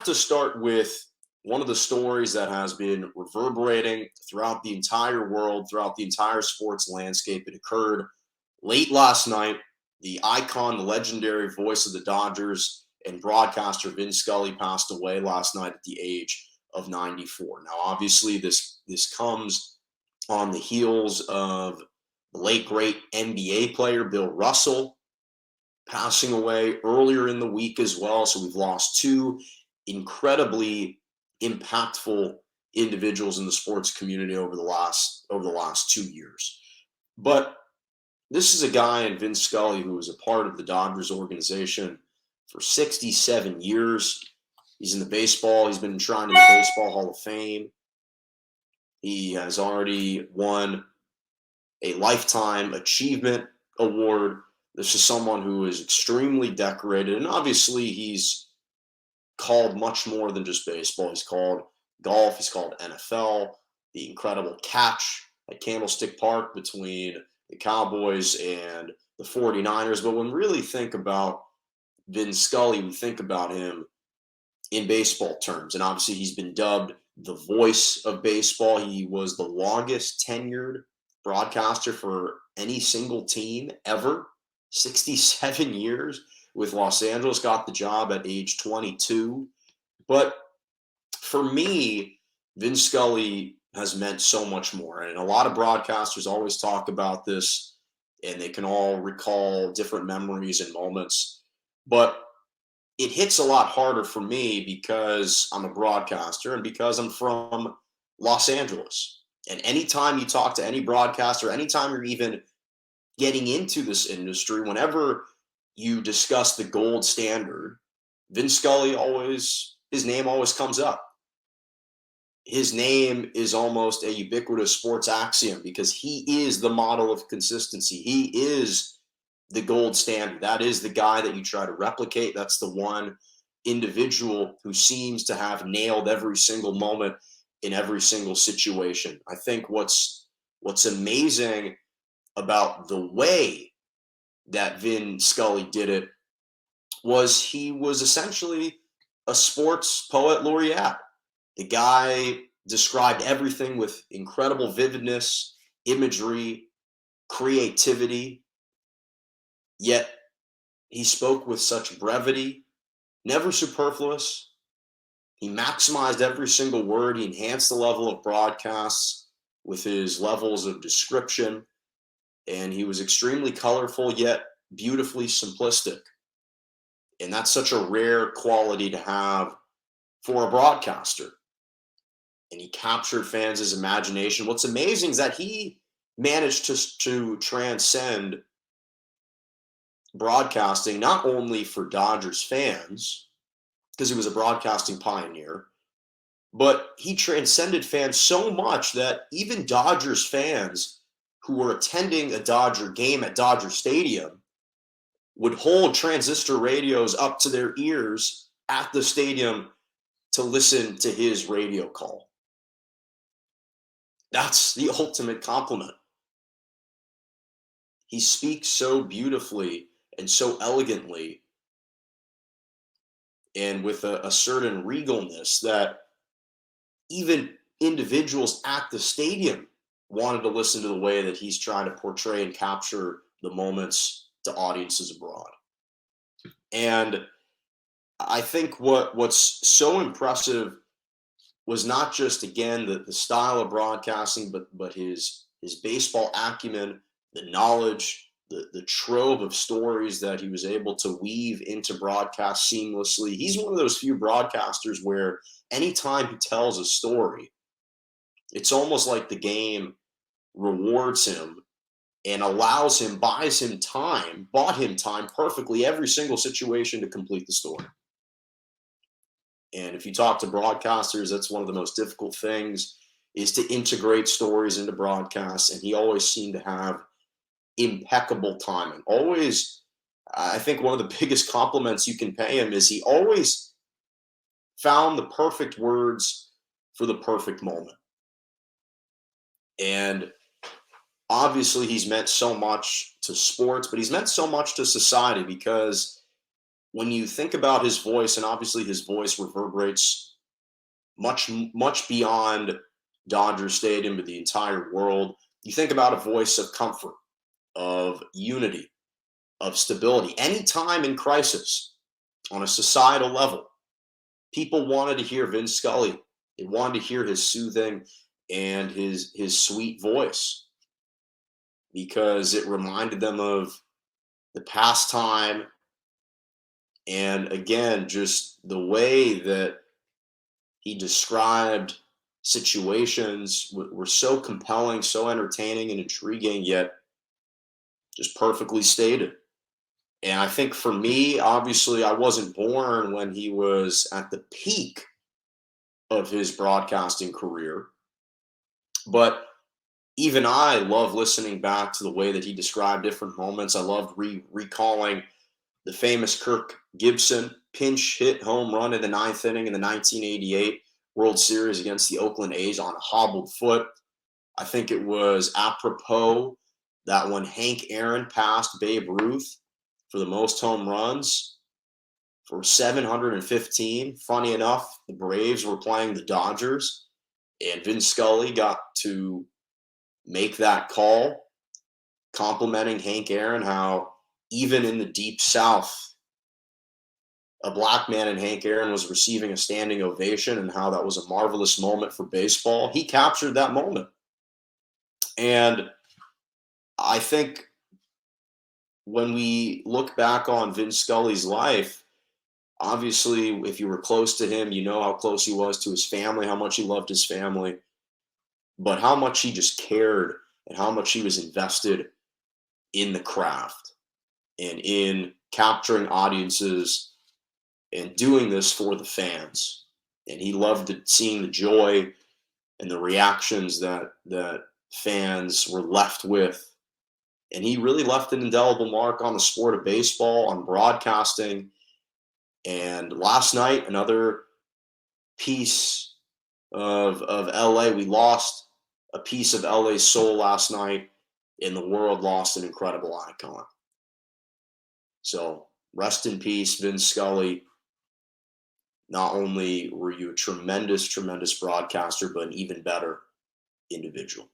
to start with one of the stories that has been reverberating throughout the entire world, throughout the entire sports landscape. It occurred late last night. The icon, the legendary voice of the Dodgers and broadcaster Vin Scully passed away last night at the age of 94. Now, obviously, this comes on the heels of the late great NBA player Bill Russell passing away earlier in the week as well. So we've lost two incredibly impactful individuals in the sports community over the last 2 years. But this is a guy in Vin Scully who was a part of the Dodgers organization for 67 years. He's in the baseball. He's been enshrined in the Baseball Hall of Fame. He has already won a Lifetime Achievement Award. This is someone who is extremely decorated, and obviously he's called much more than just baseball. He's called golf, he's called NFL, the incredible catch at Candlestick Park between the Cowboys and the 49ers. But when we really think about Vin Scully, we think about him in baseball terms. And obviously he's been dubbed the voice of baseball. He was the longest tenured broadcaster for any single team ever. 67 years with Los Angeles, got the job at age 22. But for me, Vin Scully has meant so much more. And a lot of broadcasters always talk about this, and they can all recall different memories and moments. But it hits a lot harder for me because I'm a broadcaster and because I'm from Los Angeles. And anytime you talk to any broadcaster, anytime you're even getting into this industry, whenever you discuss the gold standard, Vin Scully his name always comes up. His name is almost a ubiquitous sports axiom because he is the model of consistency. He is the gold standard. That is the guy that you try to replicate. That's the one individual who seems to have nailed every single moment in every single situation. I think what's amazing about the way that Vin Scully did it was he was essentially a sports poet laureate. The guy described everything with incredible vividness, imagery, creativity, yet he spoke with such brevity, never superfluous. He maximized every single word. He enhanced the level of broadcasts with his levels of description. And he was extremely colorful, yet beautifully simplistic. And that's such a rare quality to have for a broadcaster. And he captured fans' imagination. What's amazing is that he managed to transcend broadcasting not only for Dodgers fans, because he was a broadcasting pioneer, but he transcended fans so much that even Dodgers fans who were attending a Dodger game at Dodger Stadium would hold transistor radios up to their ears at the stadium to listen to his radio call. That's the ultimate compliment. He speaks so beautifully and so elegantly and with a certain regalness that even individuals at the stadium wanted to listen to the way that he's trying to portray and capture the moments to audiences abroad. And I think what's so impressive was not just, again, the style of broadcasting, but his baseball acumen, the knowledge, the trove of stories that he was able to weave into broadcast seamlessly. He's one of those few broadcasters where anytime he tells a story, it's almost like the game rewards him and allows him, bought him time perfectly every single situation to complete the story. And if you talk to broadcasters, that's one of the most difficult things is to integrate stories into broadcasts. And he always seemed to have impeccable timing. Always, I think one of the biggest compliments you can pay him is he always found the perfect words for the perfect moment. And obviously he's meant so much to sports, but he's meant so much to society because when you think about his voice, and obviously his voice reverberates much beyond Dodger Stadium to the entire world. You think about a voice of comfort, of unity, of stability. Anytime in crisis on a societal level, people wanted to hear Vin Scully. They wanted to hear his soothing and his sweet voice because it reminded them of the past time. And again, just the way that he described situations were so compelling, so entertaining and intriguing, yet just perfectly stated. And I think for me, obviously, I wasn't born when he was at the peak of his broadcasting career, but even I love listening back to the way that he described different moments. I loved recalling the famous Kirk Gibson pinch hit home run in the ninth inning in the 1988 World Series against the Oakland A's on a hobbled foot. I think it was apropos that when Hank Aaron passed Babe Ruth for the most home runs for 715, funny enough, the Braves were playing the Dodgers, and Vin Scully got to make that call, complimenting Hank Aaron, how even in the deep South, a black man in Hank Aaron was receiving a standing ovation, and how that was a marvelous moment for baseball. He captured that moment. And I think when we look back on Vin Scully's life, obviously, if you were close to him, you know how close he was to his family, how much he loved his family, but how much he just cared and how much he was invested in the craft and in capturing audiences and doing this for the fans. And he loved seeing the joy and the reactions that fans were left with. And he really left an indelible mark on the sport of baseball, on broadcasting. And last night, another piece of LA. We lost a piece of LA's soul last night, and the world lost an incredible icon. So rest in peace, Vin Scully. Not only were you a tremendous, tremendous broadcaster, but an even better individual.